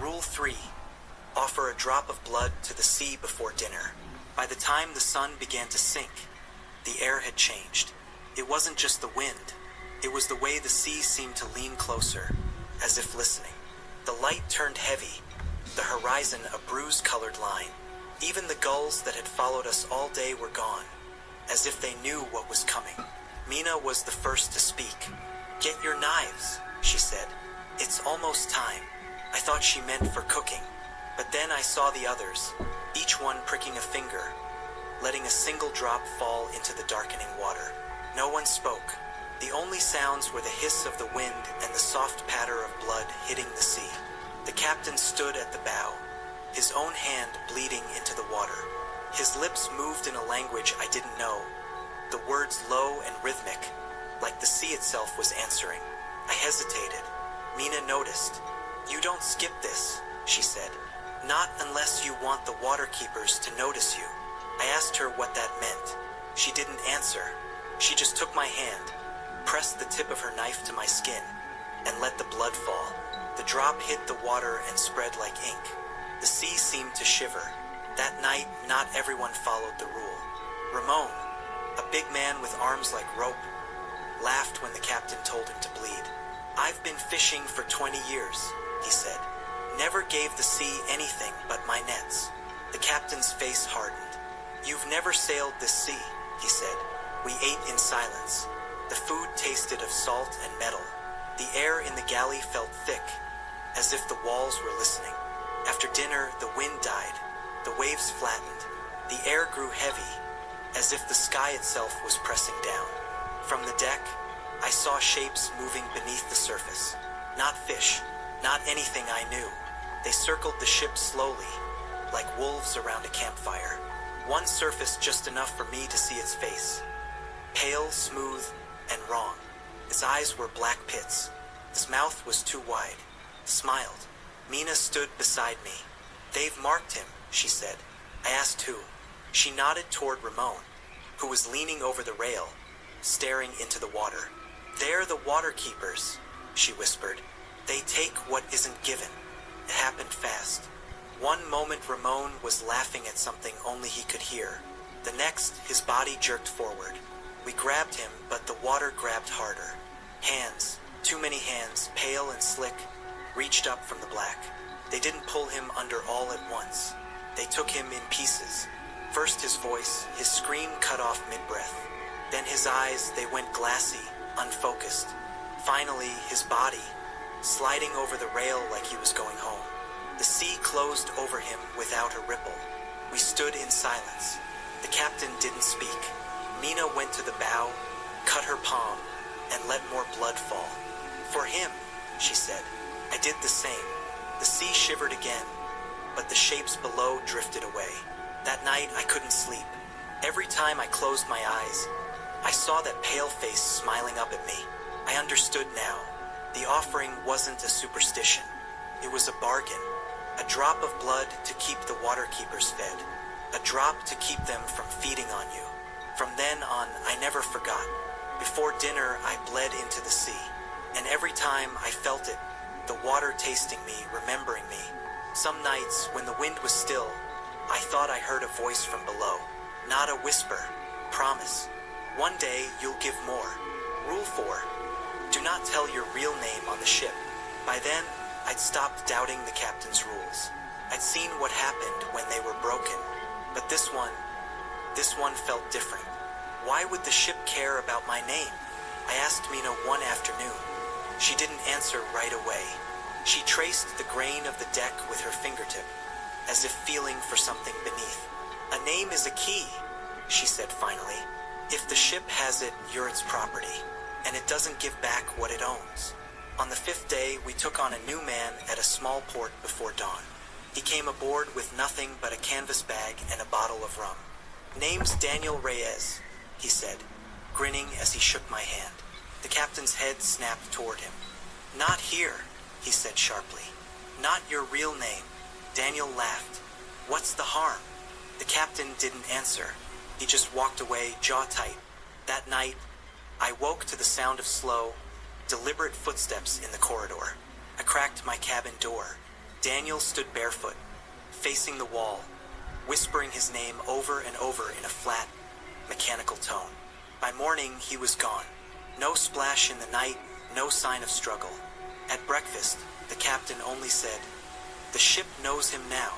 Rule 3. Offer a drop of blood to the sea before dinner. By the time the sun began to sink, the air had changed. It wasn't just the wind. It was the way the sea seemed to lean closer, as if listening. The light turned heavy, the horizon a bruise-colored line. Even the gulls that had followed us all day were gone, as if they knew what was coming. Mina was the first to speak. "Get your knives," she said. "It's almost time." I thought she meant for cooking, but then I saw the others, each one pricking a finger, letting a single drop fall into the darkening water. No one spoke. The only sounds were the hiss of the wind and the soft patter of blood hitting the sea. The captain stood at the bow, his own hand bleeding into the water. His lips moved in a language I didn't know, the words low and rhythmic, like the sea itself was answering. I hesitated. Mina noticed. "You don't skip this," she said. "Not unless you want the waterkeepers to notice you." I asked her what that meant. She didn't answer. She just took my hand, pressed the tip of her knife to my skin, and let the blood fall. The drop hit the water and spread like ink. The sea seemed to shiver. That night, not everyone followed the rule. Ramon, a big man with arms like rope, laughed when the captain told him to bleed. "I've been fishing for 20 years, he said. "Never gave the sea anything but my nets." The captain's face hardened. "You've never sailed this sea," he said. We ate in silence. The food tasted of salt and metal. The air in the galley felt thick, as if the walls were listening. After dinner, the wind died. The waves flattened. The air grew heavy, as if the sky itself was pressing down. From the deck, I saw shapes moving beneath the surface. Not fish, not anything I knew. They circled the ship slowly, like wolves around a campfire. One surfaced just enough for me to see its face. Pale, smooth, and wrong. His eyes were black pits. His mouth was too wide. Smiled. Mina stood beside me. "They've marked him," she said. I asked who. She nodded toward Ramon, who was leaning over the rail, staring into the water. "They're the waterkeepers," she whispered. "They take what isn't given." It happened fast. One moment Ramon was laughing at something only he could hear. The next, his body jerked forward. We grabbed him, but the water grabbed harder. Hands, too many hands, pale and slick, reached up from the black. They didn't pull him under all at once. They took him in pieces. First his voice, his scream cut off mid-breath. Then his eyes, they went glassy, unfocused. Finally, his body, sliding over the rail like he was going home. The sea closed over him without a ripple. We stood in silence. The captain didn't speak. Mina went to the bow, cut her palm, and let more blood fall. "For him," she said. I did the same. The sea shivered again, but the shapes below drifted away. That night I couldn't sleep. Every time I closed my eyes, I saw that pale face smiling up at me. I understood now. The offering wasn't a superstition. It was a bargain. A drop of blood to keep the waterkeepers fed. A drop to keep them from feeding on you. From then on, I never forgot. Before dinner, I bled into the sea. And every time I felt it, the water tasting me, remembering me. Some nights, when the wind was still, I thought I heard a voice from below. Not a whisper. Promise. One day, you'll give more. Rule 4. Do not tell your real name on the ship. By then, I'd stopped doubting the captain's rules. I'd seen what happened when they were broken. But this one felt different. Why would the ship care about my name? I asked Mina one afternoon. She didn't answer right away. She traced the grain of the deck with her fingertip, as if feeling for something beneath. "A name is a key," she said finally. "If the ship has it, you're its property, and it doesn't give back what it owns." On the 5th day, we took on a new man at a small port before dawn. He came aboard with nothing but a canvas bag and a bottle of rum. "Name's Daniel Reyes," he said, grinning as he shook my hand. The captain's head snapped toward him. "Not here," he said sharply. "Not your real name." Daniel laughed. "What's the harm?" The captain didn't answer. He just walked away, jaw tight. That night, I woke to the sound of slow, deliberate footsteps in the corridor. I cracked my cabin door. Daniel stood barefoot, facing the wall, whispering his name over and over in a flat, mechanical tone. By morning, he was gone. No splash in the night, no sign of struggle. At breakfast, the captain only said, "The ship knows him now."